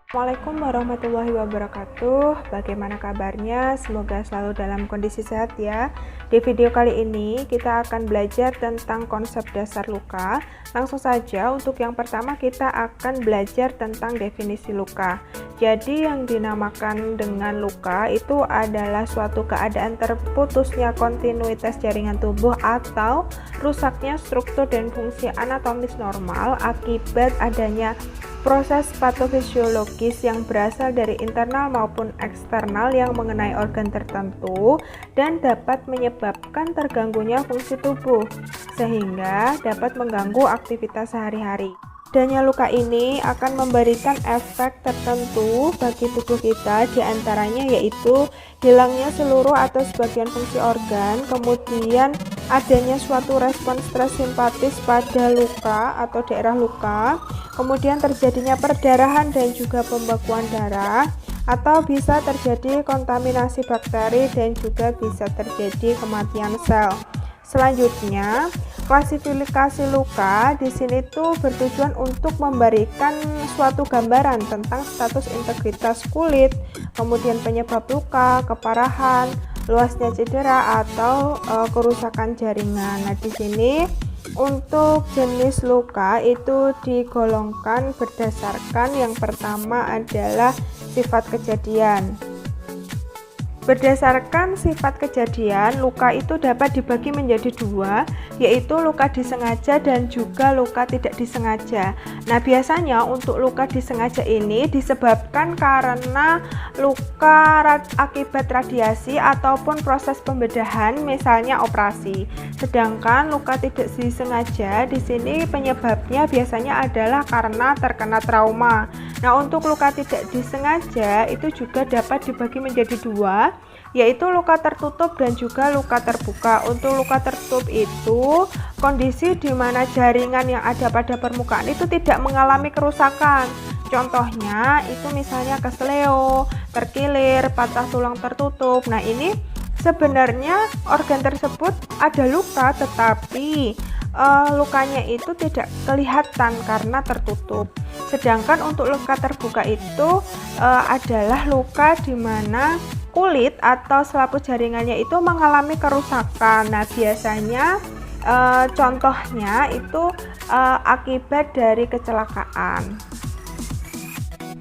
Assalamualaikum warahmatullahi wabarakatuh. Bagaimana kabarnya? Semoga selalu dalam kondisi sehat ya. Di video kali ini kita akan belajar tentang konsep dasar luka. Langsung saja, untuk yang pertama kita akan belajar tentang definisi luka. Jadi yang dinamakan dengan luka itu adalah suatu keadaan terputusnya kontinuitas jaringan tubuh atau rusaknya struktur dan fungsi anatomis normal akibat adanya proses patofisiologis yang berasal dari internal maupun eksternal yang mengenai organ tertentu dan dapat menyebabkan terganggunya fungsi tubuh sehingga dapat mengganggu aktivitas sehari-hari. Adanya luka ini akan memberikan efek tertentu bagi tubuh kita, diantaranya yaitu hilangnya seluruh atau sebagian fungsi organ, kemudian adanya suatu respon stres simpatis pada luka atau daerah luka, kemudian terjadinya perdarahan dan juga pembekuan darah, atau bisa terjadi kontaminasi bakteri dan juga bisa terjadi kematian sel. Selanjutnya, klasifikasi luka di sini tuh bertujuan untuk memberikan suatu gambaran tentang status integritas kulit, kemudian penyebab luka, keparahan, luasnya cedera atau kerusakan jaringan. Nah, di sini untuk jenis luka itu digolongkan berdasarkan yang pertama adalah sifat kejadian. Berdasarkan sifat kejadian, luka itu dapat dibagi menjadi dua, yaitu luka disengaja dan juga luka tidak disengaja. Nah, biasanya untuk luka disengaja ini disebabkan karena luka akibat radiasi ataupun proses pembedahan, misalnya operasi. Sedangkan luka tidak disengaja di sini penyebabnya biasanya adalah karena terkena trauma. Nah, untuk luka tidak disengaja itu juga dapat dibagi menjadi dua, yaitu luka tertutup dan juga luka terbuka. Untuk luka tertutup itu kondisi di mana jaringan yang ada pada permukaan itu tidak mengalami kerusakan. Contohnya itu misalnya kesleo, terkilir, patah tulang tertutup. Nah, ini sebenarnya organ tersebut ada luka, tetapi lukanya itu tidak kelihatan karena tertutup. Sedangkan untuk luka terbuka itu adalah luka di mana kulit atau selaput jaringannya itu mengalami kerusakan. Nah, biasanya contohnya itu akibat dari kecelakaan.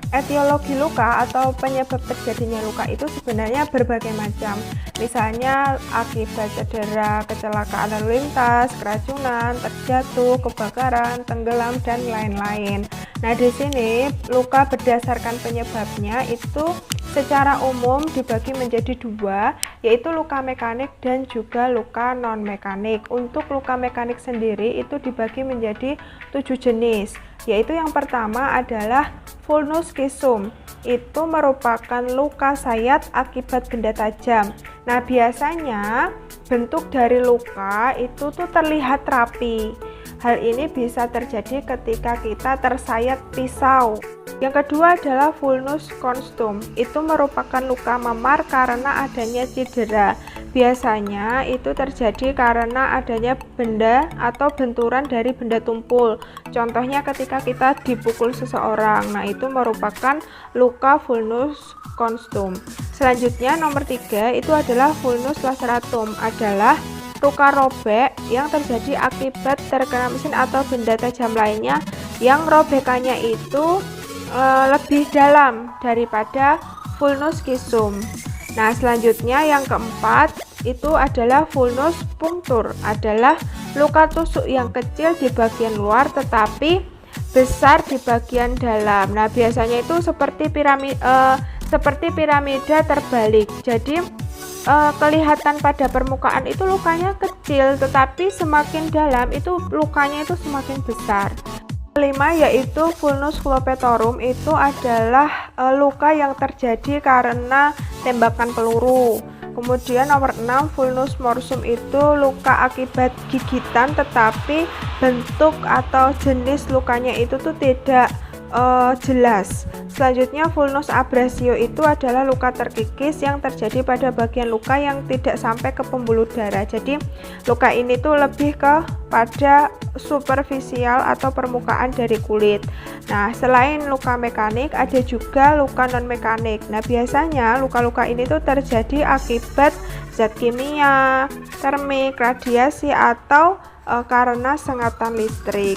Etiologi luka atau penyebab terjadinya luka itu sebenarnya berbagai macam. Misalnya akibat cedera, kecelakaan lalu lintas, keracunan, terjatuh, kebakaran, tenggelam, dan lain-lain. Nah, di sini luka berdasarkan penyebabnya itu secara umum dibagi menjadi dua, yaitu luka mekanik dan juga luka non-mekanik. Untuk luka mekanik sendiri itu dibagi menjadi 7 jenis, yaitu yang pertama adalah vulnus kisum. Itu merupakan luka sayat akibat benda tajam. Nah, biasanya bentuk dari luka itu tuh terlihat rapi. Hal ini bisa terjadi ketika kita tersayat pisau. Yang kedua adalah vulnus konstum. Itu merupakan luka memar karena adanya cedera. Biasanya itu terjadi karena adanya benda atau benturan dari benda tumpul. Contohnya ketika kita dipukul seseorang. Nah, itu merupakan luka vulnus konstum. Selanjutnya nomor 3 itu adalah vulnus laceratum, adalah luka robek yang terjadi akibat terkena mesin atau benda tajam lainnya yang robekannya itu lebih dalam daripada vulnus kisum. Nah, selanjutnya yang keempat itu adalah vulnus punctur, adalah luka tusuk yang kecil di bagian luar tetapi besar di bagian dalam. Nah, biasanya itu seperti piramida terbalik. Jadi kelihatan pada permukaan itu lukanya kecil, tetapi semakin dalam itu lukanya itu semakin besar. Kelima yaitu vulnus chlopetorum, itu adalah luka yang terjadi karena tembakan peluru. Kemudian nomor 6 vulnus morsum, itu luka akibat gigitan tetapi bentuk atau jenis lukanya itu tuh tidak jelas. Selanjutnya vulnus abrasio itu adalah luka terkikis yang terjadi pada bagian luka yang tidak sampai ke pembuluh darah. Jadi luka ini tuh lebih pada superficial atau permukaan dari kulit. Nah, selain luka mekanik ada juga luka non mekanik. Nah, biasanya luka-luka ini tuh terjadi akibat zat kimia, termik, radiasi, atau karena sengatan listrik.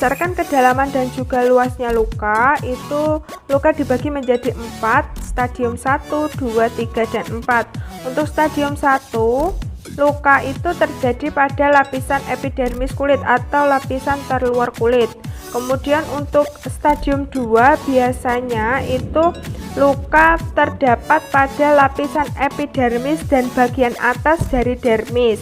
Berdasarkan kedalaman dan juga luasnya luka, itu luka dibagi menjadi 4, stadium 1, 2, 3, dan 4. Untuk stadium 1, luka itu terjadi pada lapisan epidermis kulit atau lapisan terluar kulit. Kemudian untuk stadium 2 biasanya itu luka terdapat pada lapisan epidermis dan bagian atas dari dermis.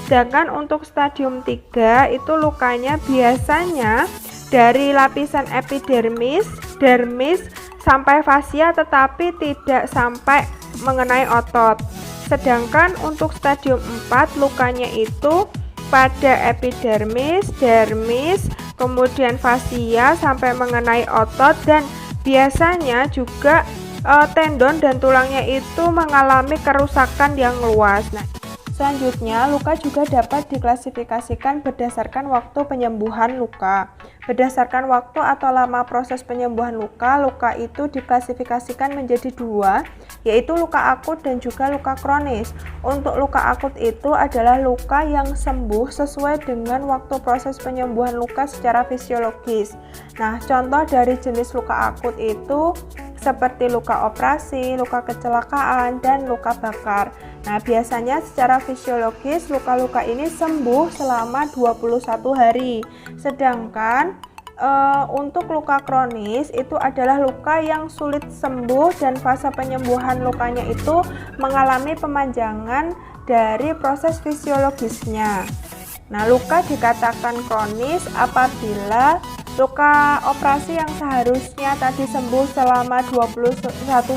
Sedangkan untuk stadium 3 itu lukanya biasanya dari lapisan epidermis, dermis, sampai fasia tetapi tidak sampai mengenai otot. Sedangkan untuk stadium 4 lukanya itu pada epidermis, dermis, kemudian fasia sampai mengenai otot, dan biasanya juga tendon dan tulangnya itu mengalami kerusakan yang luas. Nah, selanjutnya, luka juga dapat diklasifikasikan berdasarkan waktu penyembuhan luka. Berdasarkan waktu atau lama proses penyembuhan luka, luka itu diklasifikasikan menjadi 2, yaitu luka akut dan juga luka kronis. Untuk luka akut itu adalah luka yang sembuh sesuai dengan waktu proses penyembuhan luka secara fisiologis. Nah, contoh dari jenis luka akut itu seperti luka operasi, luka kecelakaan, dan luka bakar. Nah, biasanya secara fisiologis luka-luka ini sembuh selama 21 hari. Sedangkan untuk luka kronis itu adalah luka yang sulit sembuh dan fase penyembuhan lukanya itu mengalami pemanjangan dari proses fisiologisnya. Nah, luka dikatakan kronis apabila luka operasi yang seharusnya tadi sembuh selama 21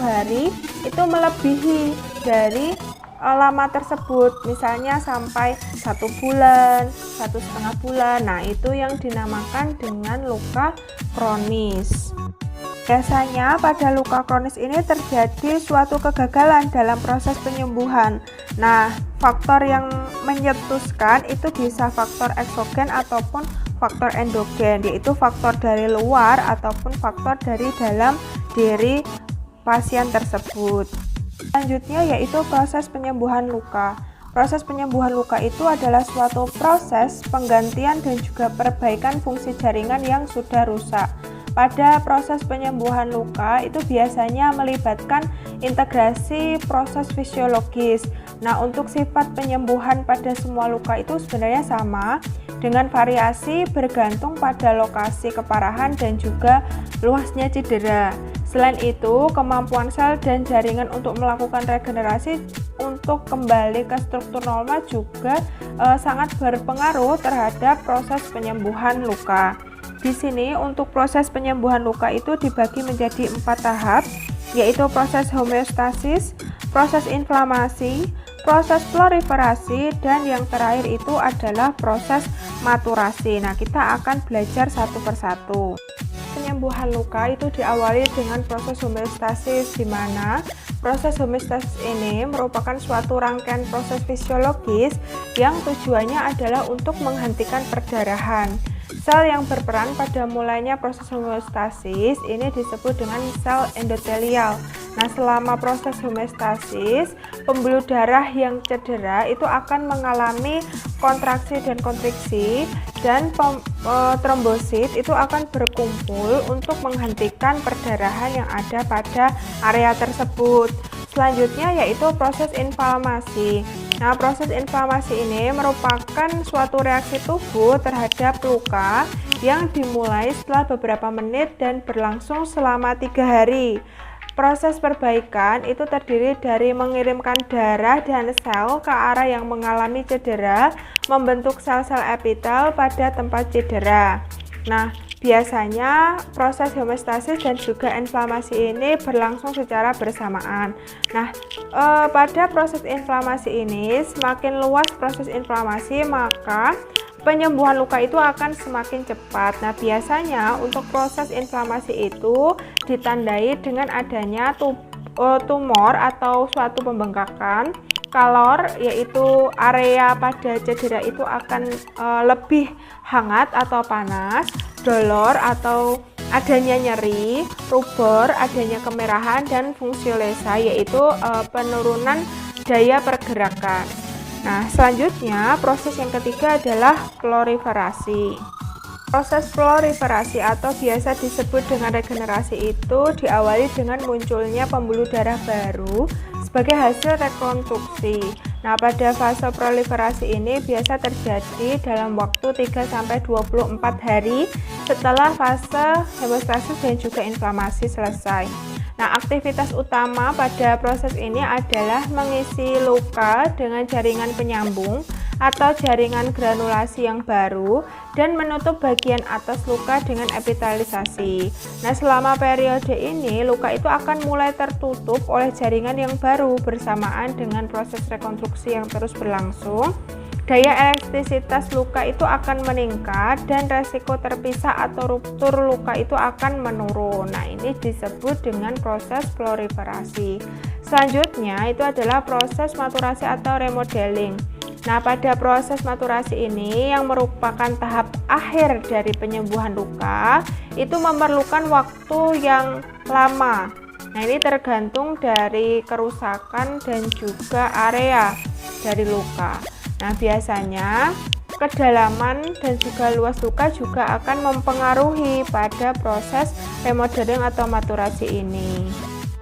hari itu melebihi dari lama tersebut, misalnya sampai 1 bulan, 1,5 bulan. Nah, itu yang dinamakan dengan luka kronis. Biasanya pada luka kronis ini terjadi suatu kegagalan dalam proses penyembuhan. Nah, faktor yang menyetuskan itu bisa faktor eksogen ataupun faktor endogen, yaitu faktor dari luar ataupun faktor dari dalam diri pasien tersebut. Selanjutnya yaitu proses penyembuhan luka. Proses penyembuhan luka itu adalah suatu proses penggantian dan juga perbaikan fungsi jaringan yang sudah rusak. Pada proses penyembuhan luka itu biasanya melibatkan integrasi proses fisiologis. Nah, untuk sifat penyembuhan pada semua luka itu sebenarnya sama dengan variasi bergantung pada lokasi keparahan dan juga luasnya cedera. Selain itu, kemampuan sel dan jaringan untuk melakukan regenerasi untuk kembali ke struktur normal juga sangat berpengaruh terhadap proses penyembuhan luka. Di sini untuk proses penyembuhan luka itu dibagi menjadi 4 tahap, yaitu proses homeostasis, proses inflamasi, proses proliferasi, dan yang terakhir itu adalah proses maturasi. Nah, kita akan belajar satu persatu. Penyembuhan luka itu diawali dengan proses homeostasis, di mana proses homeostasis ini merupakan suatu rangkaian proses fisiologis yang tujuannya adalah untuk menghentikan perdarahan. Sel yang berperan pada mulainya proses homeostasis ini disebut dengan sel endotelial. Nah, selama proses homeostasis, pembuluh darah yang cedera itu akan mengalami kontraksi dan kontriksi, dan trombosit itu akan berkumpul untuk menghentikan perdarahan yang ada pada area tersebut. Selanjutnya yaitu proses inflamasi. Nah, proses inflamasi ini merupakan suatu reaksi tubuh terhadap luka yang dimulai setelah beberapa menit dan berlangsung selama 3 hari. Proses perbaikan itu terdiri dari mengirimkan darah dan sel ke area yang mengalami cedera, membentuk sel-sel epitel pada tempat cedera. Nah, biasanya proses homeostasis dan juga inflamasi ini berlangsung secara bersamaan. Nah, pada proses inflamasi ini, semakin luas proses inflamasi, maka penyembuhan luka itu akan semakin cepat. Nah, biasanya untuk proses inflamasi itu ditandai dengan adanya tumor atau suatu pembengkakan. Kalor, yaitu area pada cedera itu akan lebih hangat atau panas. Dolor atau adanya nyeri. Rubor, adanya kemerahan. Dan fungsiolesa, yaitu penurunan daya pergerakan. Nah, selanjutnya proses yang ketiga adalah proliferasi. Proses proliferasi atau biasa disebut dengan regenerasi itu diawali dengan munculnya pembuluh darah baru sebagai hasil rekonstruksi. Nah, pada fase proliferasi ini biasa terjadi dalam waktu 3-24 hari setelah fase hemostasis dan juga inflamasi selesai. Nah, aktivitas utama pada proses ini adalah mengisi luka dengan jaringan penyambung atau jaringan granulasi yang baru dan menutup bagian atas luka dengan epitelisasi. Nah, selama periode ini luka itu akan mulai tertutup oleh jaringan yang baru bersamaan dengan proses rekonstruksi yang terus berlangsung. Daya elastisitas luka itu akan meningkat dan resiko terpisah atau ruptur luka itu akan menurun. Nah, ini disebut dengan proses proliferasi. Selanjutnya itu adalah proses maturasi atau remodeling. Nah, pada proses maturasi ini yang merupakan tahap akhir dari penyembuhan luka itu memerlukan waktu yang lama. Nah, ini tergantung dari kerusakan dan juga area dari luka. Nah, biasanya kedalaman dan juga luas luka juga akan mempengaruhi pada proses remodeling atau maturasi ini.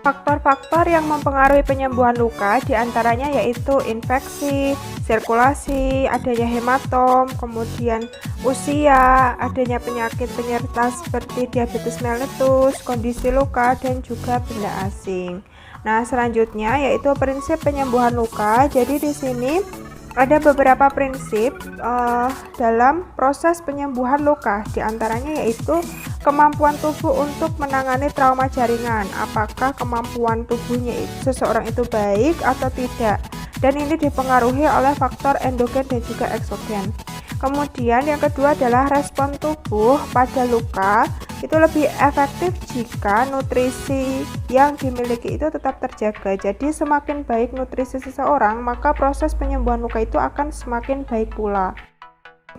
Faktor-faktor yang mempengaruhi penyembuhan luka diantaranya yaitu infeksi, sirkulasi, adanya hematom, kemudian usia, adanya penyakit penyerta seperti diabetes mellitus, kondisi luka, dan juga benda asing. Nah, selanjutnya yaitu prinsip penyembuhan luka. Jadi di sini ada beberapa prinsip dalam proses penyembuhan luka, diantaranya yaitu kemampuan tubuh untuk menangani trauma jaringan, apakah kemampuan tubuhnya seseorang itu baik atau tidak, dan ini dipengaruhi oleh faktor endogen dan juga eksogen. Kemudian yang kedua adalah respon tubuh pada luka itu lebih efektif jika nutrisi yang dimiliki itu tetap terjaga. Jadi semakin baik nutrisi seseorang, maka proses penyembuhan luka itu akan semakin baik pula.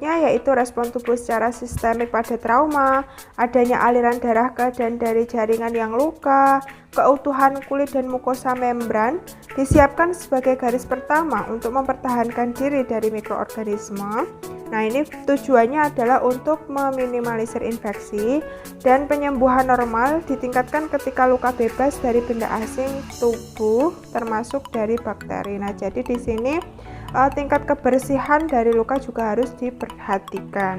Yaitu respon tubuh secara sistemik pada trauma, adanya aliran darah ke dan dari jaringan yang luka, keutuhan kulit dan mukosa membran disiapkan sebagai garis pertama untuk mempertahankan diri dari mikroorganisme. Nah, ini tujuannya adalah untuk meminimalisir infeksi, dan penyembuhan normal ditingkatkan ketika luka bebas dari benda asing tubuh termasuk dari bakteri. Nah, jadi di sini tingkat kebersihan dari luka juga harus diperhatikan.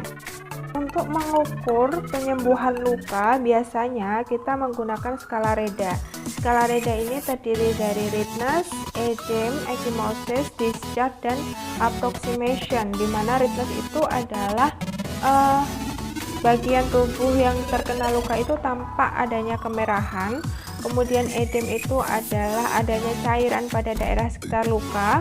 Untuk mengukur penyembuhan luka, biasanya kita menggunakan skala Reda. Skala Reda ini terdiri dari redness, edema, ecchymosis, discharge, dan approximation, di mana redness itu adalah bagian tubuh yang terkena luka itu tampak adanya kemerahan. Kemudian edema itu adalah adanya cairan pada daerah sekitar luka.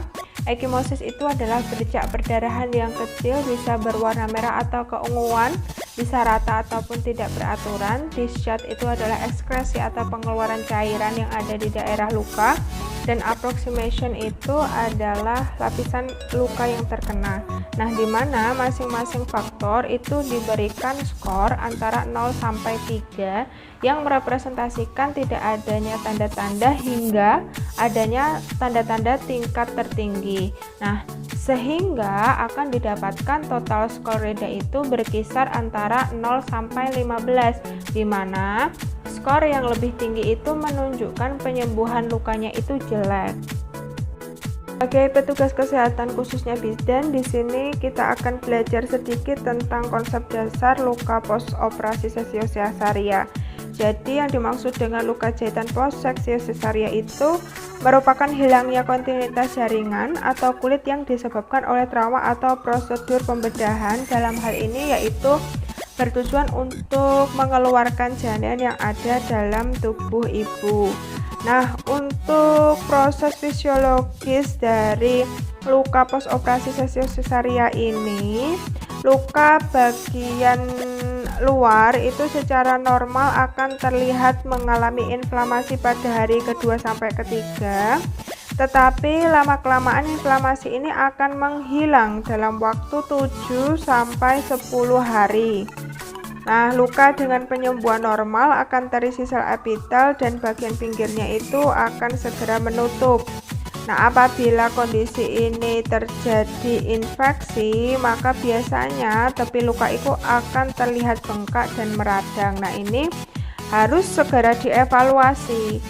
Ecchymosis itu adalah bercak perdarahan yang kecil, bisa berwarna merah atau keunguan, bisa rata ataupun tidak beraturan. Discharge itu adalah ekskresi atau pengeluaran cairan yang ada di daerah luka. Dan approximation itu adalah lapisan luka yang terkena. Nah, di mana masing-masing faktor itu diberikan skor antara 0 sampai 3 yang merepresentasikan tidak adanya tanda-tanda hingga adanya tanda-tanda tingkat tertinggi. Nah, sehingga akan didapatkan total skor Reda itu berkisar antara 0 sampai 15, di mana skor yang lebih tinggi itu menunjukkan penyembuhan lukanya itu jelek. Sebagai petugas kesehatan khususnya bidan, di sini kita akan belajar sedikit tentang konsep dasar luka post-operasi seksio cesaria. Jadi yang dimaksud dengan luka jahitan post seksio cesaria itu merupakan hilangnya kontinuitas jaringan atau kulit yang disebabkan oleh trauma atau prosedur pembedahan. Dalam hal ini yaitu bertujuan untuk mengeluarkan janin yang ada dalam tubuh ibu. Nah, untuk proses fisiologis dari luka post operasi seksio cesaria ini luka bagian luar itu secara normal akan terlihat mengalami inflamasi pada hari kedua sampai ketiga, tetapi lama-kelamaan inflamasi ini akan menghilang dalam waktu 7 sampai 10 hari. Nah, luka dengan penyembuhan normal akan terisi sel epitel dan bagian pinggirnya itu akan segera menutup. Nah, apabila kondisi ini terjadi infeksi, maka biasanya tepi luka itu akan terlihat bengkak dan meradang. Nah, ini harus segera dievaluasi.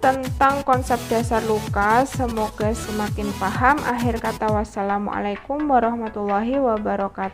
Tentang konsep dasar luka, semoga semakin paham. Akhir kata, wassalamualaikum warahmatullahi wabarakatuh.